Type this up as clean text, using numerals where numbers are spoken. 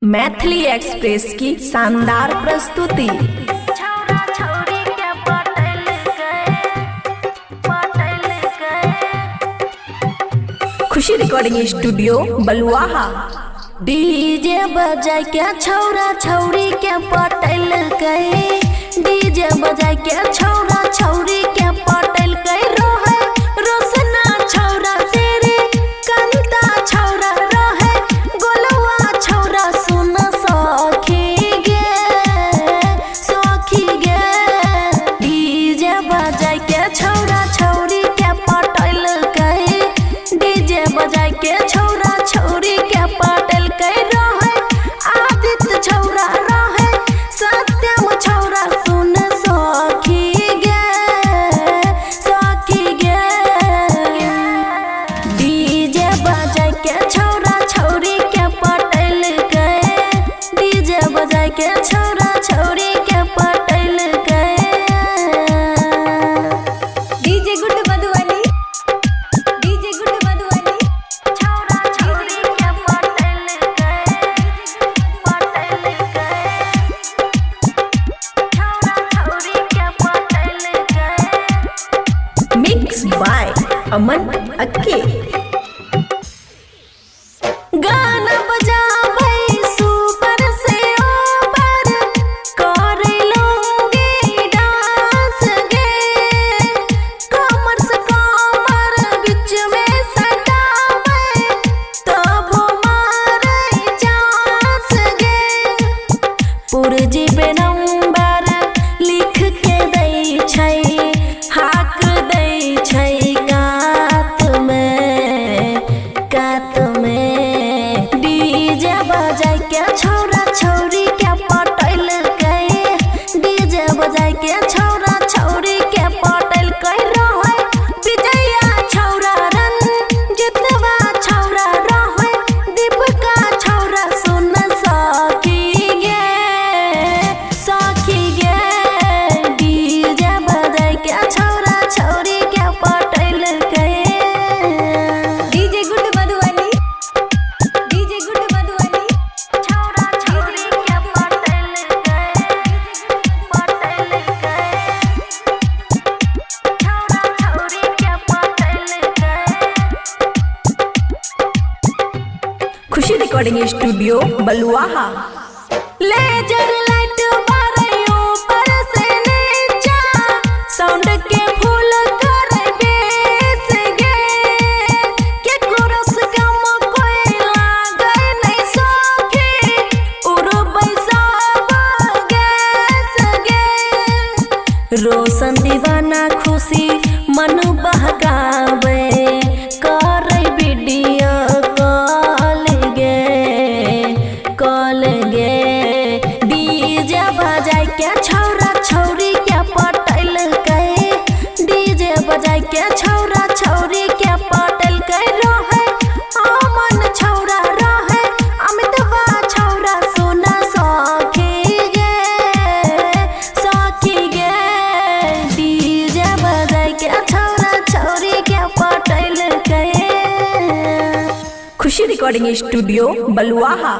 Maithili express की शानदार प्रस्तुति। खुशी रिकॉर्डिंग स्टूडियो बलुआहा। डीजे बजाय के छौरा छौरी के पटल गए, डीजे बजाय के छौरा छौरी के पटल गए। रोहे रोशना छौरा तेरे कंता छौरा रहे, गोलवा छौरा सुन सखी गे डीजे बजाय के छौरा छौरी के पटल गए, डीजे बजाय के छौरा छौरी के पटल गए। रहे आदित्य छौरा रहे सत्यम छौरा सुन सखी गे डीजे बजाय के छौरा छौरी के पटल गए, डीजे बजाय के छौरा छौरी के पटल गए। DJ good Madhubani, DJ good Madhubani छौरा छौरी के पटल गए, पटल गए छौरा छौरी के पटल गए। मिक्स बाय अमन अक्के। गाना बजाबै सुपर से ओपर करे लोगे डांस गे, कमर से कमर बीच में सटाबै तब मारे चांस गे। पुरजी पे नंबर लिख के दै छै, हाक दै छै कात में डीजे बजाय के छौरा छौरी के पटल गए, डीजे बजाय के छौरा छौरी के पटल गए। रहे विजया छौरा रंजितवा छौरा रहे दीपिका छौरा सुन सखी गे डीजे बजाय के छौरा छौरी के पटल गए। DJ good Madhubani, DJ good Madhubani छौरा छौरी के पटल गए, पटल गए छौरा छौरी के पटल गए। खुशी रिकॉर्डिंग स्टूडियो बलुआहा। लेजर लाइट बारे ऊपर से नीचा, साउंड के फूल करे बेस गे, के कोरस कम कोई लागे नहीं सखी उड़बै सब गैस गे। रोशन दीवाना खुशी मन बहकावे करे वीडियो कॉल गे डीजे बजाय के छौरा छौरी के पटल गए, डीजे बजाय के छौरा छौरी के पटल गए। रहे अमन छौरा रहे अमितवा छौरा सुन सखी गे डीजे बजाय के छौरा छौरी के पटल गए। खुशी रिकॉर्डिंग स्टूडियो बलुआहा।